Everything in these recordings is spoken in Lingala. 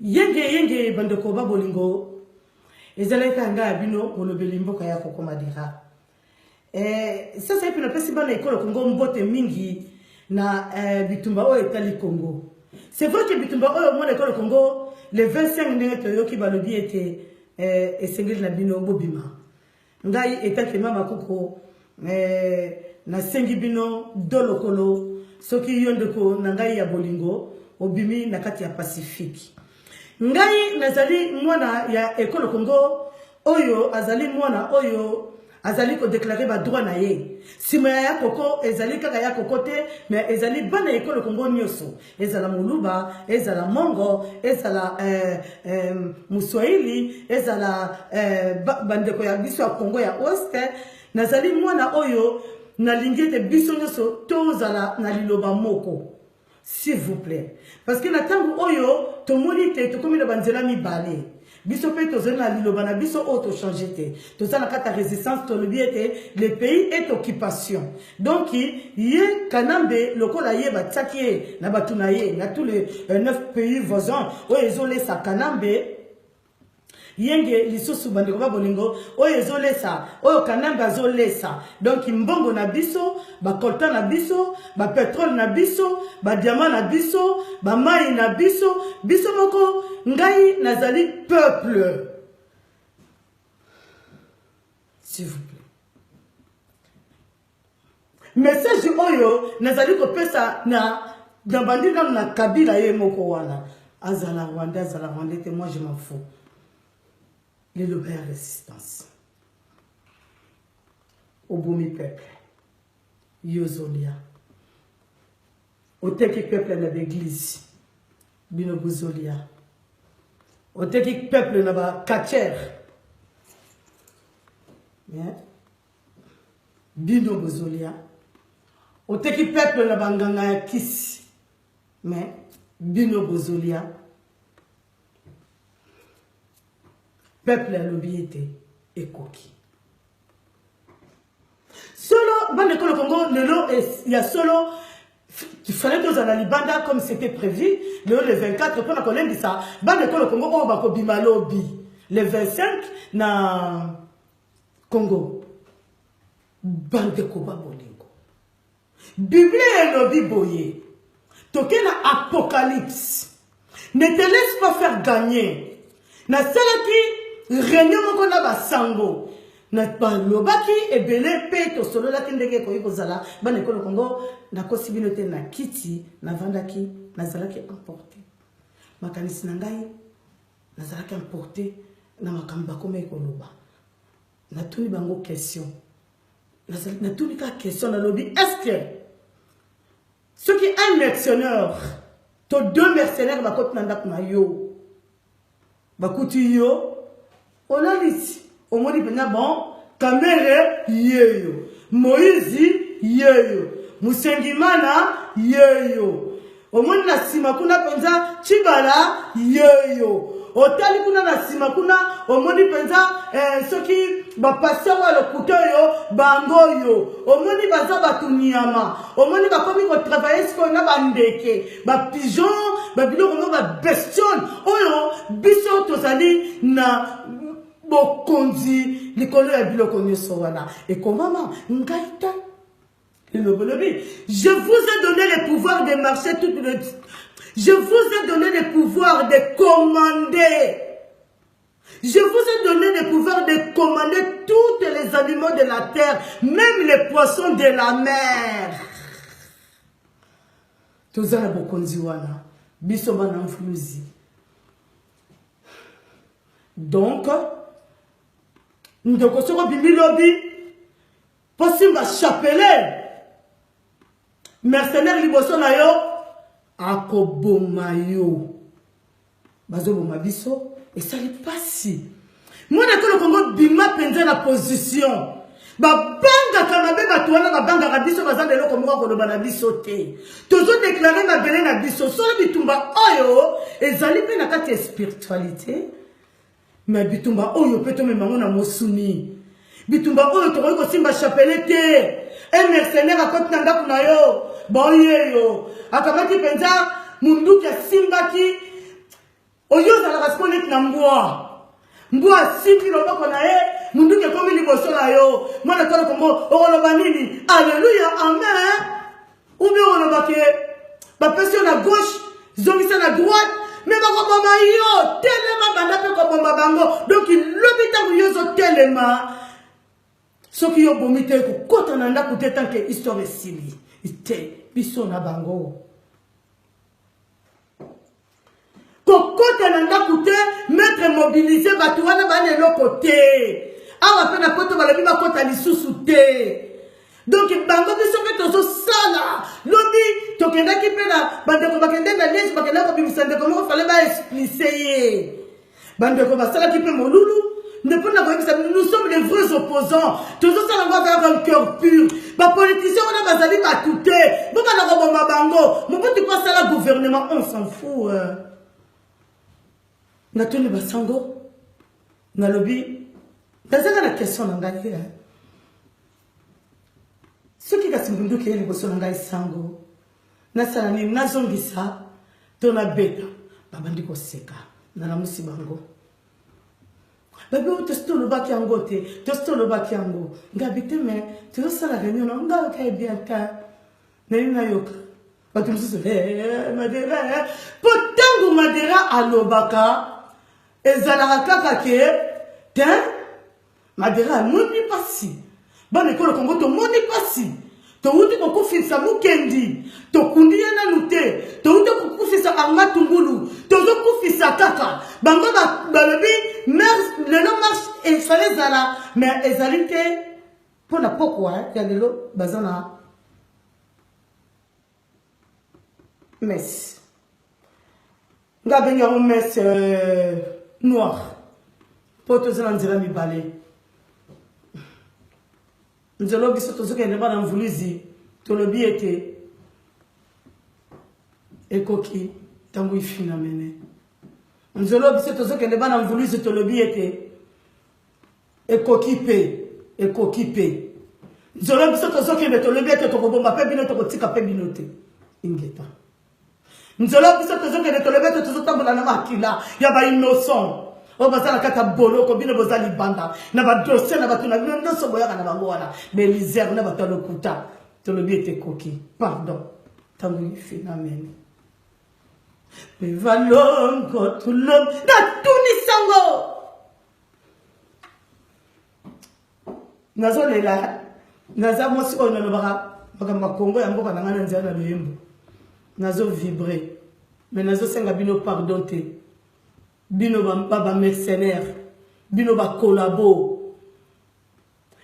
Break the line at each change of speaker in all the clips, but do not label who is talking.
Yenge bandeko ba bolingo. Ezaleka nga bino bolobeli mboka ya kokomadira. Ça c'est une pesi bana école Congo mbote mingi na bitumba o etali Congo. C'est vrai que bitumba o mo l'école Congo le 25 ndenge toyoki balobi était esengeli na bino bobima. Ngai etaki mama koko na sengi bino dolokolo soki yondeko na ngai ya bolingo obimi na kati ya Pacifique. Ngai nazali mwana ya école Congo oyo azali mwana oyo azali ko déclarer ba droit na ye. Sima ya koko ezali kaka ya kokote mais ezali bana école Congo nyoso. Ezala muluba, ezala mongo, ezala muswahili, ezala bandeko ya biso ya Congo ya Ouest. Nazali mwana oyo na lingete biso nyoso tozala na liloba moko. S'il vous plaît. Parce que na tangu oyo tomoni te tokomi na banzela mibale. Biso pe tozali na liloba na biso auto changer te. Tozala kata résistance tolobi ete le pays est occupation. Donc ye kanambe lokola ye bataki na batuna ye na tous les 9 pays voisins oyo ezolesa kanambe yenge lisusu bandeko ba bolingo oyo ezolesa oyo kanamba azolesa donc mbongo na biso ba coltan na biso ba pétrole na biso ba diamant na biso ba mai na biso biso moko ngai nazali peuple, s'il vous plaît. Message oyo nazali ko pesa na bandika na kabila ye moko wana azala Rwanda azala Rwanda te moi je m'en fous. Les lobes à résistance. Au boumi peuple. Yozolia. Au teki peuple na l'église. Bino Bozolia. Au teki peuple na ba Kacher. Bino Bozolia. Au teki peuple na ba Nganga ya Kisi. Mais Bino Bozolia. Peuple à l'obiété et coquille. Solo, dans l'école Congo, il y a solo, il fallait que dans la Libanda comme c'était prévu, le 24, pour qu'on ait dit ça, dans l'école Congo, on va bimalobi. Le 25, na Congo. Bande de Koba Bolingo. Bible et lobby boye. Toké na apocalypse. Ne te laisse pas faire gagner. Na salaki, réunion moko na basango na balobaki ebele pe to solo la tindeke ko ikozala bana ekolo Congo na kosibinote na kiti na vandaki na zalaki emporté makanisi na ngai na zalaki emporté na makamba koma ekoloba na tuni bango question na tuni ka question na lobby est-ce que ceux qui un mercenaire to deux mercenaires bakoti na ndako na yo bakuti yo on a dit, au moins il bon, Kamere yeyo, Moïse yeyo, Musengimana yeyo, au moins na simakuna penza Chibala yeyo, otali kuna na simakuna, au moins penza ceux qui ba passer le couteau yo, bango yo, au moins baza batuniama, au moins ba komi ko travailler ce qu'on a bandeke, ba pigeon, ba bilo comme ba bestion, oyo biso tozali na bokonzi likolo ya biloko nyoso wana et comment ngaita je vous ai donné le pouvoir de marcher toute le je vous ai donné le pouvoir de commander je vous ai donné le pouvoir de commander tous les animaux de la terre même les poissons de la mer tozala bokonzi wana biso bana mfuluzi donc ndoko soko bimilobi posimba chapelet mercenaire liboso na yo akoboma yo bazoboma biso esali pasi mwana ko le Congo bima penza na position babanga kana be bato wana babanga biso bazanda eloko moko koloba na biso te tozo déclarer na bele na biso solo bitumba oyo ezali pe na kati ya spiritualité. Mais bitumba oyo peto me mango na mosuni bitumba oyo to ko simba chapelet te un mercenaire a koti na ndako na yo boye yo akamati penza mundu ke simba ki Oyo za la rasconnette na mboa. Mboa simpi loboko na ye, mundu ke komi liboso na yo. Mwana tolo Congo, oloba nini? Alléluia, amen. Ou bien oloba ke ba personne à gauche, zongisa na droite, mais ba ko boma yo, telema banda pe ko bomba bango. Donc il lobita mu yo zo telema. Soki yo bomite ko kota na ndako te tant que histoire sili. Ite biso na bango. Kokota na ndako te mettre mobiliser batu wana bana lo côté. Awa pe na poto balobi ba kota lisusu te. Donc bango biso pe tozo sala. Lobi tokenda ki pe na bandeko bakende na liège bakenda ko bimisande comment fallait ba expliquer. Bandeko basala ki pe molulu. Nous sommes les vrais opposants. Tous ça, on va avoir un cœur pur. Les politiciens, on a basali à tout. Mais quand tu passes à la gouvernement, on s'en fout. Nous avons des sango. Nous avons lobby. Dans la question, on a dit. Ceux qui ont dit que les personnes ont sango. Nous avons dit, nous avons dit ça. Nous avons dit, nous avons dit que c'est ça. Nous avons dit bango. Baby, tu sais le bac yango te, tu sais le bac yango. Ngabite mais tu sais la réunion, on va ok bien ta. Nena yoka. Ba tu me dis madera. Potango madera alobaka. Ezala kaka ke. Tin. Madera moni pasi. Ba ne ko le Congo to moni pasi. To wuti ko kufisa mukendi. To kundiya na lute. To wuti ko kufisa armatungulu. To zo kufisa kaka. Bango ba balobi le nom marche et fallait zala mais ezalité pour la pourquoi il y a de l'eau bazana mess ngabenga mess noir pour tous les gens mi balé nous allons biso tous que ne pas dans vouluzi to le bi était et coquille tango ifina mené. Nous allons dire que les gens ont voulu se te le biéter. Et coquipé. Et coquipé. Nous allons dire que les gens ont biété. Nous allons dire que les gens ont biété. Nous allons dire que les gens ont biété. Nous allons dire il y a des innocents. On va dire que les bolo, comme ils vont aller banda. Na ba dossier, na ba tuna, non so boya na bango wana. Mais l'isère na ba tolo kuta. To le biété coquille. Pardon. Tangu phénomène. Mais valons tout l'homme na tunisango nazo lela naza mosi ono no baka makongo ya mboka nanga na nzela na bembo nazo vibrer mais nazo senga bino pardon te bino ba mercenaire bino ba collabo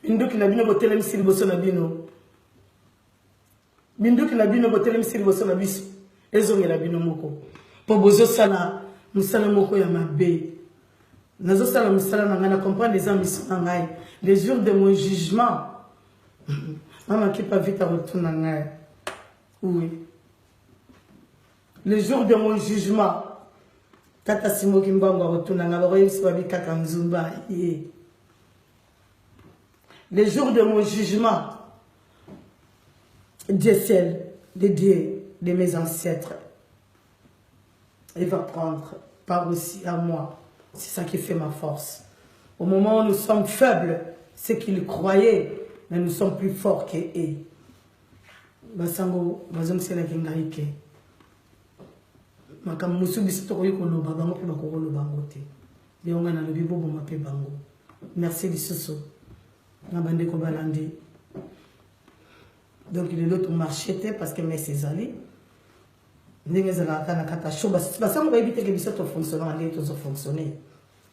binduki na bino botelem sili boso na bino binduki na bino botelem sili boso na biso ezongela bino moko po bozo sala musala moko ya mabe nazo sala musala na ngana comprendre les ambitions na ngai les jours de mon jugement maman qui pas vite à retourner na ngai oui les jours de mon jugement tata simo kimbango retourner na ngai ba babi kaka nzumba les jours de mon jugement Dieu seul de Dieu de mes ancêtres. Il va prendre part aussi à moi. C'est ça qui fait ma force. Au moment où nous sommes faibles, c'est qu'ils croyaient, mais nous sommes plus forts qu'eux. Basango, bazom sela kingaike. Makam musu bisoto ko yiko loba bango pe bakoko loba ngote. Leonga na lobi bobo mape bango. Merci lisusu. Na bande ko balandi. Donc il est l'autre marché parce que mes ses alliés. Ndenge zala kana kata show basango ba éviter que biso to fonctionner en ligne to fonctionner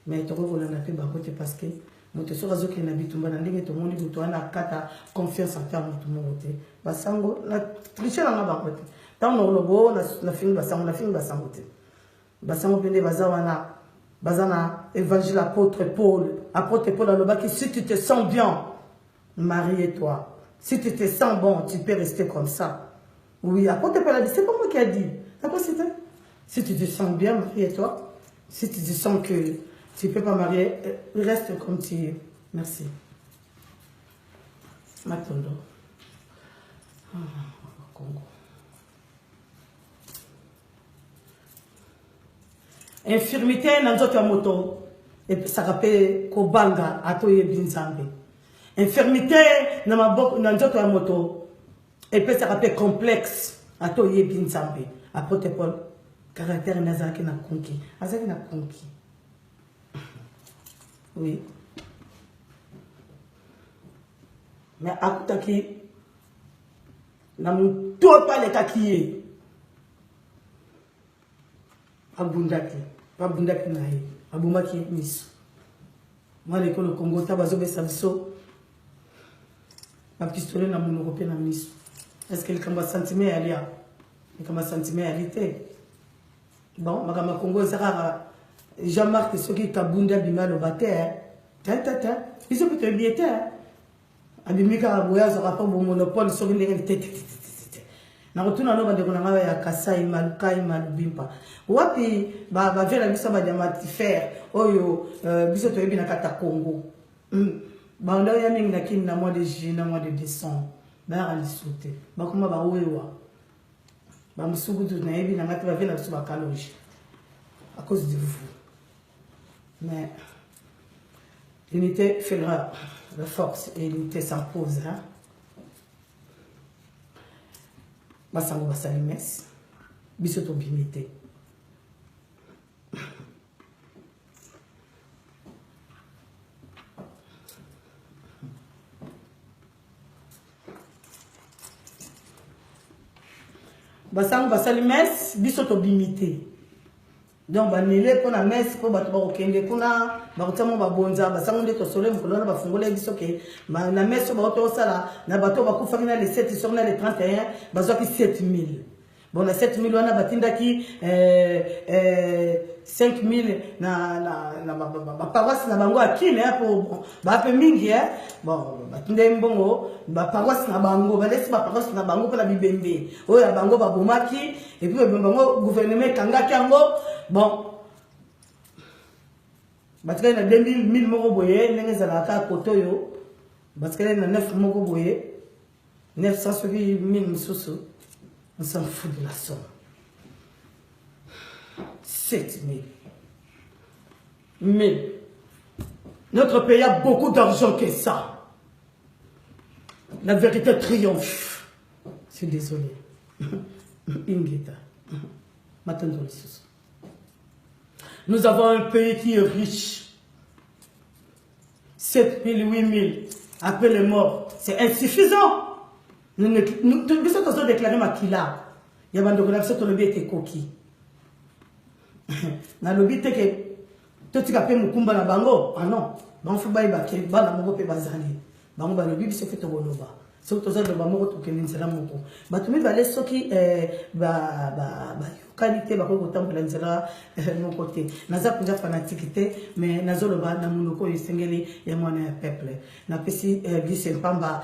mais to ko kolanda pe bakote parce que moto so razo ke na bitumba na ndenge to moni buto ana kata confiance en terme to moto basango na tricher na bakote tant no lobo na fin basango te basango pende bazawana bazana évangile apôtre Paul aloba ki si tu te sens bien marie-toi si tu te sens bon tu peux rester comme ça. Oui, apôtre Paul a dit, c'est pas moi qui a dit. D'accord, c'était? Si tu te sens bien, marie-toi. Si tu te sens que tu ne peux pas marier, reste comme tu es. Merci. Matondo. Congo. infirmité na nzoto ya moto ça rappelle kobanga atoye binzambe infirmité na maboko na nzoto ya moto ça rappelle complexe atoye binzambe apôtre Paul caractère nazaki na konki azaki na konki oui mais akutaki na muto palekaki ye abundaki na ye abumaki miso mwana ekolo Congo ta bazobesa biso bapistolet na monoko mpe na miso est-ce que likambo ya sentiment yali awa likambo ya sentiment yali te bon makambo ya Congo eza kaka Jean-Marc soki kabunda abima aloba te te biso mpe toyebi ye te abimi kaka boye azwaka mpo bomonopole soki ndenge te nakotuna no bandeko na ngai ya Kasai Malukai Malubimpa wapi bavie na biso badiamatifere oyo biso toyebi na kata Congo banda oyo ya mingi na kini na mois de juillet na mois de décembre bayaka lisu te bakoma bawewa bamosukutu nayebi na ngai te bavie na biso bakaloge à cause de vous mais l'unité fera la force et l'unité s'impose hein? Basango basali messe biso tobimi te basango basali messe biso tobimi te donc banele pour la messe pour bato bakokende kuna bakotiamo babonza basango nde tosole mokolo wana bafungole biso ke na messe bakoto osala na bato bakufaki na le 7 soki na le 31 bazwaki 7000 bon na 7000 wana batindaki 5000 na baparoisse na bango akine po bape mingi bon batinde mbongo baparoisse na bango balesi baparoisse na bango mpona bibembe oyo ya bango babomaki et puis bango gouvernement ekangaki yango bon batikali na 2000 moko boye ndenge ezalaka kote oyo batikali na 9 moko boye 900 soki 1000 misusu on s'en fout de la somme 7000 mais notre pays a beaucoup d'argent que ça la vérité triomphe je suis désolé Ingeta Matando Lissus. Nous avons un pays qui est riche. 7000, 8000, après les morts, c'est insuffisant. Nous avons déclaré Makila. Il y a un document qui a été coquille. Dans le but que tout ce qui a fait Mukumba na bango, ah non, il faut que tu bana moko pe bazali. Bango ba le but c'est fait au boloba. C'est tout ça de bango to ke nzela moko. Ba tumi ba leso ki ba qualité ba ko tambola nzela mon côté. Naza kuja fanatique mais nazoloba na munoko yesengeli ya mwana ya peuple. Na pesi glisse pamba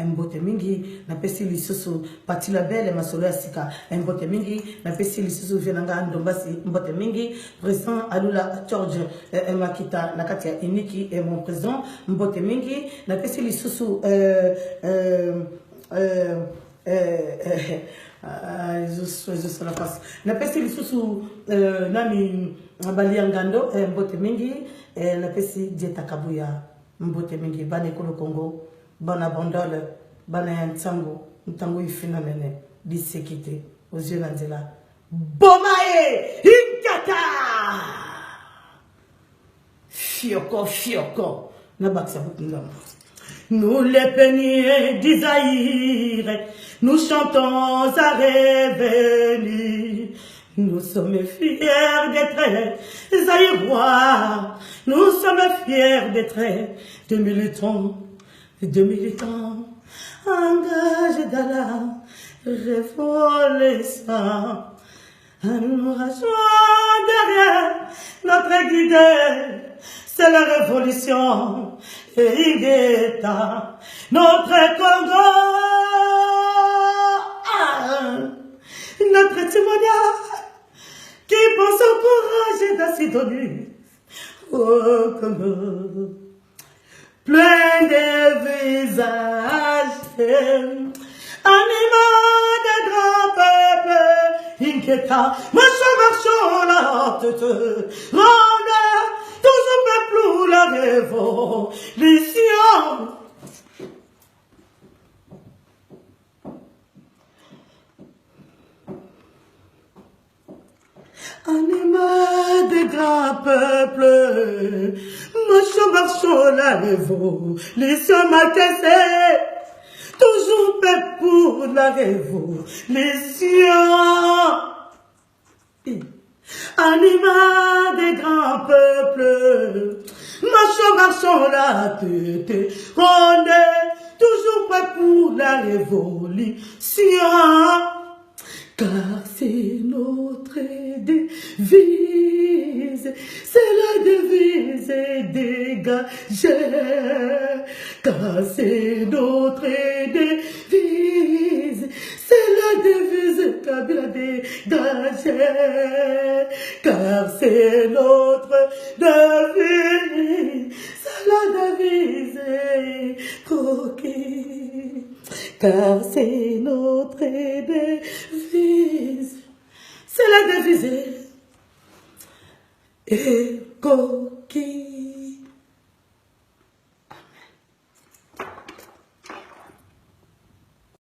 mbote mingi, na pesi lisusu patila belle masolo ya sika mbote mingi, na pesi lisusu venanga ndombasi mbote mingi, président Alula George Makita na kati ya Iniki et mon président mbote mingi, na pesi lisusu je la passe. Na pesi lisusu nani baliangando mbote mingi na pesi dieta kabuya mbote mingi bana ekolo Congo bana bandole bana ya ntango ntango ifina nene disekite aux yeux nanzela bomae inkata fioko na baksa bukungamba. Nous les peigners d'Isaïre, nous chantons à revenir. Nous sommes fiers d'être Zaïrois, nous sommes fiers d'être de militants engagés dans la révolution. Nous rejoignons derrière notre guide, c'est la révolution. Et notre Congo, notre témoignage qui pense au courage et d'acide au Congo, plein de visages, animaux de grands peuples, inquiétants, marchons la honte toujours peuple la révolution. Anima des grands peuples, marchons la révolution m'a cassé. Toujours paix pour la révolution. Anima des grands peuples, marchons la tête ronde, toujours prêt pour la révolution. Car c'est notre devise, c'est la devise dégagée. Car c'est notre devise, c'est la devise Kabila dégagée. Car c'est notre devise, c'est la devise coquille. Car c'est notre devise, c'est la devise et coquille.